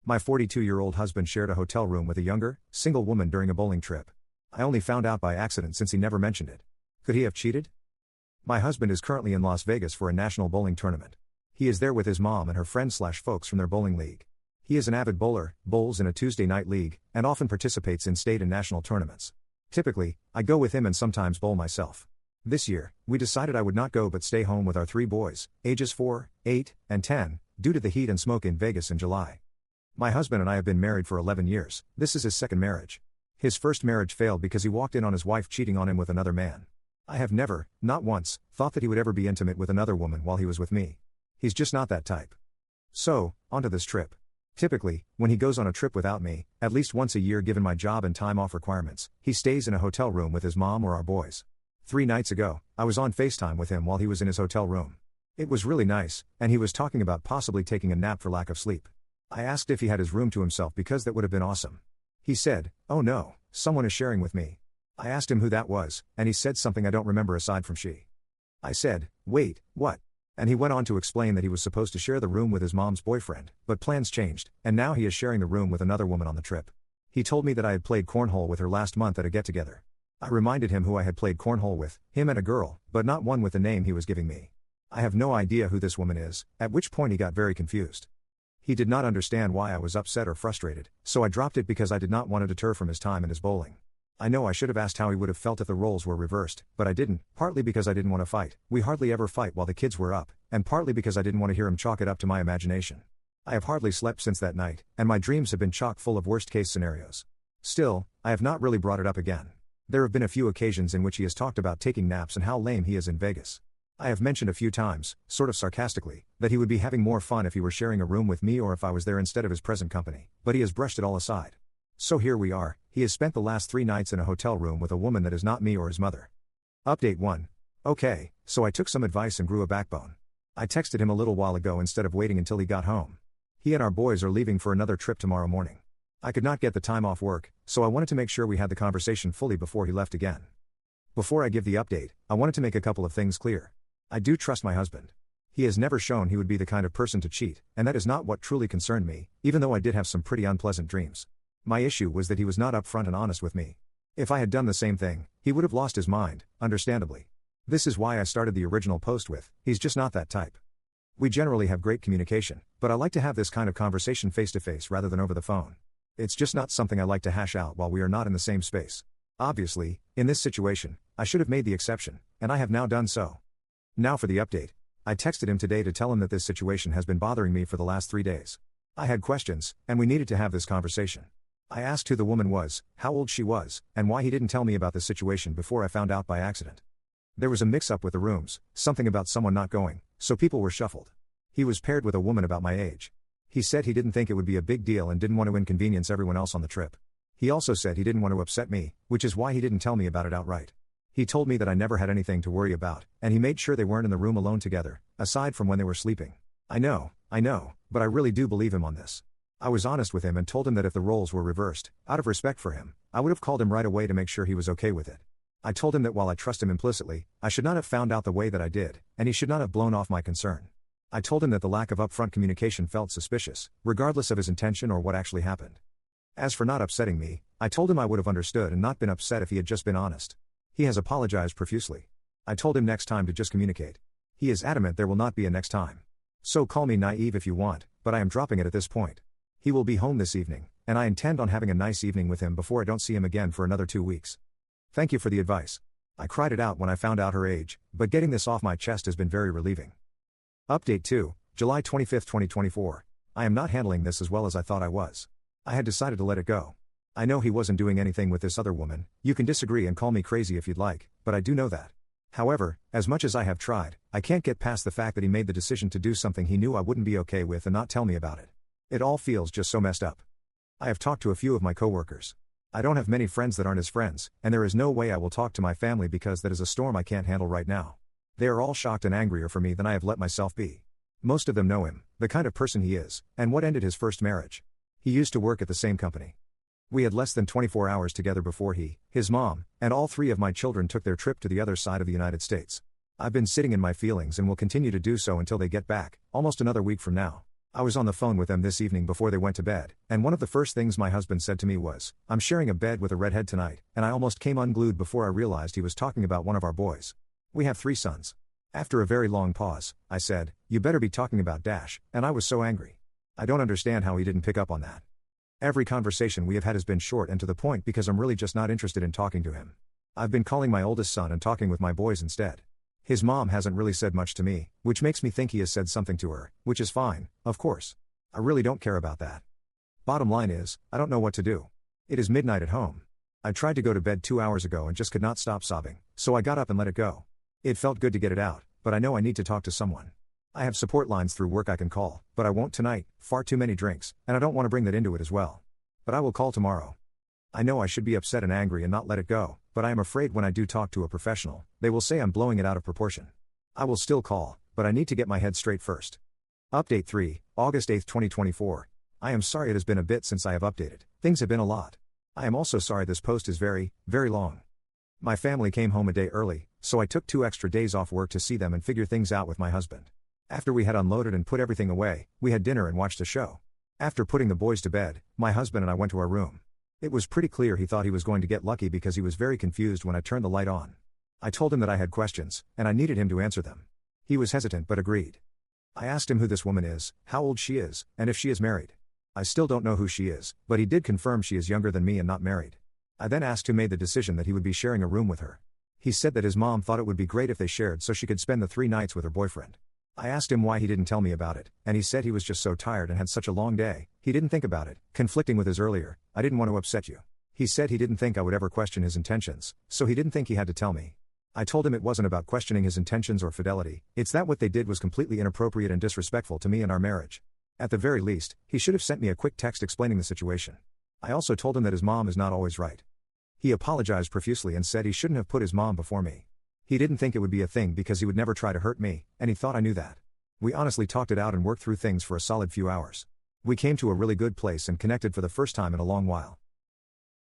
My 42-year-old husband shared a hotel room with a younger, single woman during a bowling trip. I only found out by accident since he never mentioned it. Could he have cheated? My husband is currently in Las Vegas for a national bowling tournament. He is there with his mom and her friends/folks from their bowling league. He is an avid bowler, bowls in a Tuesday night league, and often participates in state and national tournaments. Typically, I go with him and sometimes bowl myself. This year, we decided I would not go but stay home with our 3 boys, ages 4, 8, and 10, due to the heat and smoke in Vegas in July. My husband and I have been married for 11 years, this is his second marriage. His first marriage failed because he walked in on his wife cheating on him with another man. I have never, not once, thought that he would ever be intimate with another woman while he was with me. He's just not that type. So, onto this trip. Typically, when he goes on a trip without me, at least once a year given my job and time off requirements, he stays in a hotel room with his mom or our boys. 3 nights ago, I was on FaceTime with him while he was in his hotel room. It was really nice, and he was talking about possibly taking a nap for lack of sleep. I asked if he had his room to himself because that would have been awesome. He said, "Oh no, someone is sharing with me." I asked him who that was, and he said something I don't remember aside from she. I said, "Wait, what?" And he went on to explain that he was supposed to share the room with his mom's boyfriend, but plans changed, and now he is sharing the room with another woman on the trip. He told me that I had played cornhole with her last month at a get-together. I reminded him who I had played cornhole with, him and a girl, but not one with the name he was giving me. I have no idea who this woman is, at which point he got very confused. He did not understand why I was upset or frustrated, so I dropped it because I did not want to deter from his time and his bowling. I know I should have asked how he would have felt if the roles were reversed, but I didn't, partly because I didn't want to fight, we hardly ever fight while the kids were up, and partly because I didn't want to hear him chalk it up to my imagination. I have hardly slept since that night, and my dreams have been chock full of worst-case scenarios. Still, I have not really brought it up again. There have been a few occasions in which he has talked about taking naps and how lame he is in Vegas. I have mentioned a few times, sort of sarcastically, that he would be having more fun if he were sharing a room with me or if I was there instead of his present company, but he has brushed it all aside. So here we are, he has spent the last 3 nights in a hotel room with a woman that is not me or his mother. Update 1. Okay, so I took some advice and grew a backbone. I texted him a little while ago instead of waiting until he got home. He and our boys are leaving for another trip tomorrow morning. I could not get the time off work, so I wanted to make sure we had the conversation fully before he left again. Before I give the update, I wanted to make a couple of things clear. I do trust my husband. He has never shown he would be the kind of person to cheat, and that is not what truly concerned me, even though I did have some pretty unpleasant dreams. My issue was that he was not upfront and honest with me. If I had done the same thing, he would have lost his mind, understandably. This is why I started the original post with, "He's just not that type." We generally have great communication, but I like to have this kind of conversation face-to-face rather than over the phone. It's just not something I like to hash out while we are not in the same space. Obviously, in this situation, I should have made the exception, and I have now done so. Now for the update. I texted him today to tell him that this situation has been bothering me for the last 3 days. I had questions, and we needed to have this conversation. I asked who the woman was, how old she was, and why he didn't tell me about this situation before I found out by accident. There was a mix-up with the rooms, something about someone not going, so people were shuffled. He was paired with a woman about my age. He said he didn't think it would be a big deal and didn't want to inconvenience everyone else on the trip. He also said he didn't want to upset me, which is why he didn't tell me about it outright. He told me that I never had anything to worry about, and he made sure they weren't in the room alone together, aside from when they were sleeping. I know, but I really do believe him on this. I was honest with him and told him that if the roles were reversed, out of respect for him, I would have called him right away to make sure he was okay with it. I told him that while I trust him implicitly, I should not have found out the way that I did, and he should not have blown off my concern. I told him that the lack of upfront communication felt suspicious, regardless of his intention or what actually happened. As for not upsetting me, I told him I would have understood and not been upset if he had just been honest. He has apologized profusely. I told him next time to just communicate. He is adamant there will not be a next time. So call me naive if you want, but I am dropping it at this point. He will be home this evening, and I intend on having a nice evening with him before I don't see him again for another 2 weeks. Thank you for the advice. I cried it out when I found out her age, but getting this off my chest has been very relieving. Update 2, July 25, 2024. I am not handling this as well as I thought I was. I had decided to let it go. I know he wasn't doing anything with this other woman, you can disagree and call me crazy if you'd like, but I do know that. However, as much as I have tried, I can't get past the fact that he made the decision to do something he knew I wouldn't be okay with and not tell me about it. It all feels just so messed up. I have talked to a few of my coworkers. I don't have many friends that aren't his friends, and there is no way I will talk to my family because that is a storm I can't handle right now. They are all shocked and angrier for me than I have let myself be. Most of them know him, the kind of person he is, and what ended his first marriage. He used to work at the same company. We had less than 24 hours together before he, his mom, and all 3 of my children took their trip to the other side of the United States. I've been sitting in my feelings and will continue to do so until they get back, almost another week from now. I was on the phone with them this evening before they went to bed, and one of the first things my husband said to me was, "I'm sharing a bed with a redhead tonight," and I almost came unglued before I realized he was talking about one of our boys. We have 3 sons. After a very long pause, I said, "You better be talking about Dash," and I was so angry. I don't understand how he didn't pick up on that. Every conversation we have had has been short and to the point because I'm really just not interested in talking to him. I've been calling my oldest son and talking with my boys instead. His mom hasn't really said much to me, which makes me think he has said something to her, which is fine, of course. I really don't care about that. Bottom line is, I don't know what to do. It is midnight at home. I tried to go to bed 2 hours ago and just could not stop sobbing, so I got up and let it go. It felt good to get it out, but I know I need to talk to someone. I have support lines through work I can call, but I won't tonight, far too many drinks, and I don't want to bring that into it as well. But I will call tomorrow. I know I should be upset and angry and not let it go, but I am afraid when I do talk to a professional, they will say I'm blowing it out of proportion. I will still call, but I need to get my head straight first. Update 3, August 8, 2024. I am sorry it has been a bit since I have updated. Things have been a lot. I am also sorry this post is very, very long. My family came home a day early, so I took 2 extra days off work to see them and figure things out with my husband. After we had unloaded and put everything away, we had dinner and watched a show. After putting the boys to bed, my husband and I went to our room. It was pretty clear he thought he was going to get lucky because he was very confused when I turned the light on. I told him that I had questions, and I needed him to answer them. He was hesitant but agreed. I asked him who this woman is, how old she is, and if she is married. I still don't know who she is, but he did confirm she is younger than me and not married. I then asked who made the decision that he would be sharing a room with her. He said that his mom thought it would be great if they shared so she could spend the 3 nights with her boyfriend. I asked him why he didn't tell me about it, and he said he was just so tired and had such a long day, he didn't think about it, conflicting with his earlier, "I didn't want to upset you." He said he didn't think I would ever question his intentions, so he didn't think he had to tell me. I told him it wasn't about questioning his intentions or fidelity, it's that what they did was completely inappropriate and disrespectful to me and our marriage. At the very least, he should have sent me a quick text explaining the situation. I also told him that his mom is not always right. He apologized profusely and said he shouldn't have put his mom before me. He didn't think it would be a thing because he would never try to hurt me, and he thought I knew that. We honestly talked it out and worked through things for a solid few hours. We came to a really good place and connected for the first time in a long while.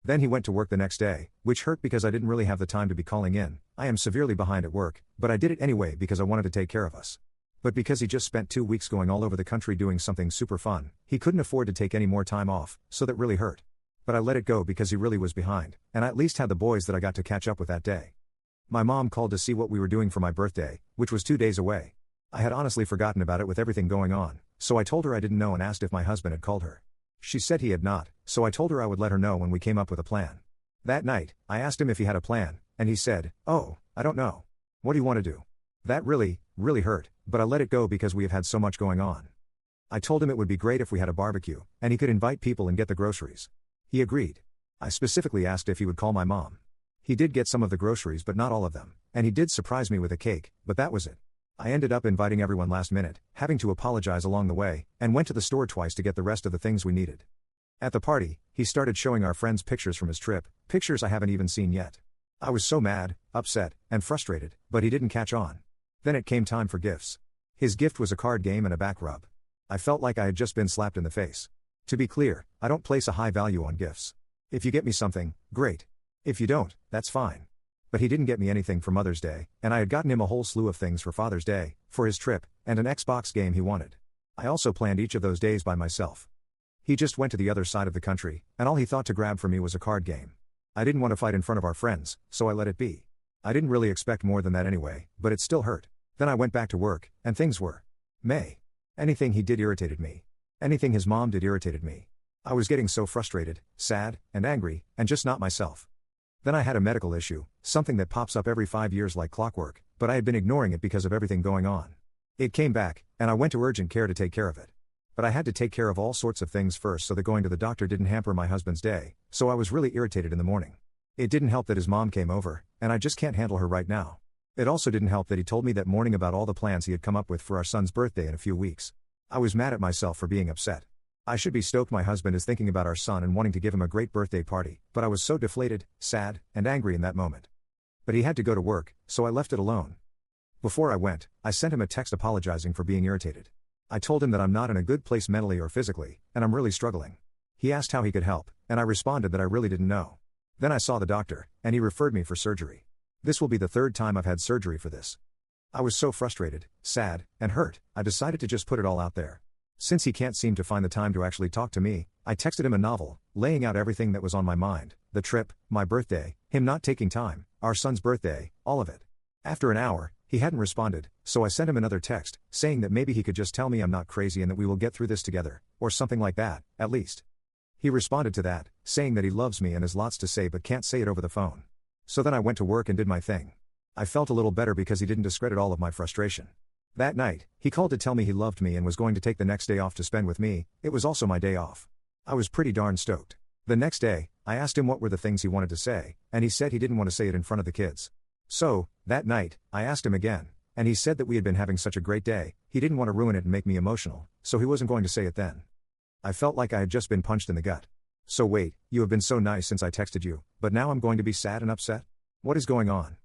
Then he went to work the next day, which hurt because I didn't really have the time to be calling in. I am severely behind at work, but I did it anyway because I wanted to take care of us. But because he just spent 2 weeks going all over the country doing something super fun, he couldn't afford to take any more time off, so that really hurt. But I let it go because he really was behind, and I at least had the boys that I got to catch up with that day. My mom called to see what we were doing for my birthday, which was 2 days away. I had honestly forgotten about it with everything going on, so I told her I didn't know and asked if my husband had called her. She said he had not, so I told her I would let her know when we came up with a plan. That night, I asked him if he had a plan, and he said, "Oh, I don't know. What do you want to do?" That really, really hurt, but I let it go because we have had so much going on. I told him it would be great if we had a barbecue, and he could invite people and get the groceries. He agreed. I specifically asked if he would call my mom. He did get some of the groceries but not all of them, and he did surprise me with a cake, but that was it. I ended up inviting everyone last minute, having to apologize along the way, and went to the store twice to get the rest of the things we needed. At the party, he started showing our friends pictures from his trip, pictures I haven't even seen yet. I was so mad, upset, and frustrated, but he didn't catch on. Then it came time for gifts. His gift was a card game and a back rub. I felt like I had just been slapped in the face. To be clear, I don't place a high value on gifts. If you get me something, great. If you don't, that's fine. But he didn't get me anything for Mother's Day, and I had gotten him a whole slew of things for Father's Day, for his trip, and an Xbox game he wanted. I also planned each of those days by myself. He just went to the other side of the country, and all he thought to grab from me was a card game. I didn't want to fight in front of our friends, so I let it be. I didn't really expect more than that anyway, but it still hurt. Then I went back to work, and things were meh. Anything he did irritated me. Anything his mom did irritated me. I was getting so frustrated, sad, and angry, and just not myself. Then I had a medical issue, something that pops up every 5 years like clockwork, but I had been ignoring it because of everything going on. It came back, and I went to urgent care to take care of it. But I had to take care of all sorts of things first so that going to the doctor didn't hamper my husband's day, so I was really irritated in the morning. It didn't help that his mom came over, and I just can't handle her right now. It also didn't help that he told me that morning about all the plans he had come up with for our son's birthday in a few weeks. I was mad at myself for being upset. I should be stoked my husband is thinking about our son and wanting to give him a great birthday party, but I was so deflated, sad, and angry in that moment. But he had to go to work, so I left it alone. Before I went, I sent him a text apologizing for being irritated. I told him that I'm not in a good place mentally or physically, and I'm really struggling. He asked how he could help, and I responded that I really didn't know. Then I saw the doctor, and he referred me for surgery. This will be the 3rd time I've had surgery for this. I was so frustrated, sad, and hurt, I decided to just put it all out there. Since he can't seem to find the time to actually talk to me, I texted him a novel, laying out everything that was on my mind: the trip, my birthday, him not taking time, our son's birthday, all of it. After an hour, he hadn't responded, so I sent him another text, saying that maybe he could just tell me I'm not crazy and that we will get through this together, or something like that, at least. He responded to that, saying that he loves me and has lots to say but can't say it over the phone. So then I went to work and did my thing. I felt a little better because he didn't discredit all of my frustration. That night, he called to tell me he loved me and was going to take the next day off to spend with me. It was also my day off. I was pretty darn stoked. The next day, I asked him what were the things he wanted to say, and he said he didn't want to say it in front of the kids. So, that night, I asked him again, and he said that we had been having such a great day, he didn't want to ruin it and make me emotional, so he wasn't going to say it then. I felt like I had just been punched in the gut. So wait, you have been so nice since I texted you, but now I'm going to be sad and upset? What is going on?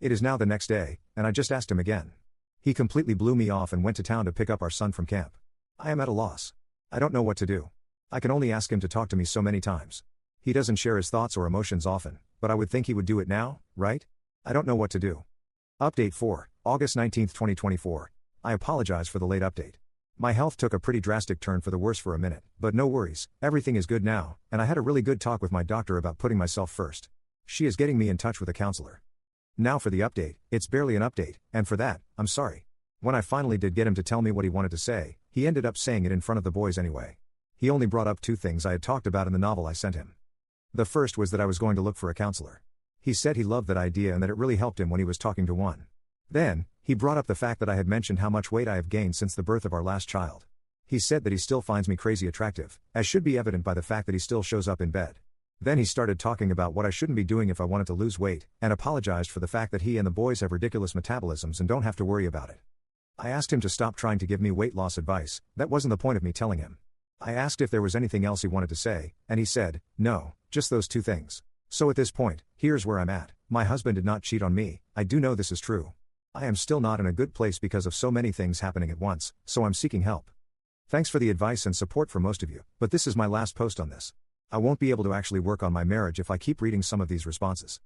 It is now the next day, and I just asked him again. He completely blew me off and went to town to pick up our son from camp. I am at a loss. I don't know what to do. I can only ask him to talk to me so many times. He doesn't share his thoughts or emotions often, but I would think he would do it now, right? I don't know what to do. Update 4, August 19, 2024. I apologize for the late update. My health took a pretty drastic turn for the worse for a minute, but no worries, everything is good now, and I had a really good talk with my doctor about putting myself first. She is getting me in touch with a counselor. Now for the update. It's barely an update, and for that, I'm sorry. When I finally did get him to tell me what he wanted to say, he ended up saying it in front of the boys anyway. He only brought up 2 things I had talked about in the novel I sent him. The first was that I was going to look for a counselor. He said he loved that idea and that it really helped him when he was talking to one. Then, he brought up the fact that I had mentioned how much weight I have gained since the birth of our last child. He said that he still finds me crazy attractive, as should be evident by the fact that he still shows up in bed. Then he started talking about what I shouldn't be doing if I wanted to lose weight, and apologized for the fact that he and the boys have ridiculous metabolisms and don't have to worry about it. I asked him to stop trying to give me weight loss advice. That wasn't the point of me telling him. I asked if there was anything else he wanted to say, and he said, no, just those 2 things. So at this point, here's where I'm at. My husband did not cheat on me. I do know this is true. I am still not in a good place because of so many things happening at once, so I'm seeking help. Thanks for the advice and support from most of you, but this is my last post on this. I won't be able to actually work on my marriage if I keep reading some of these responses.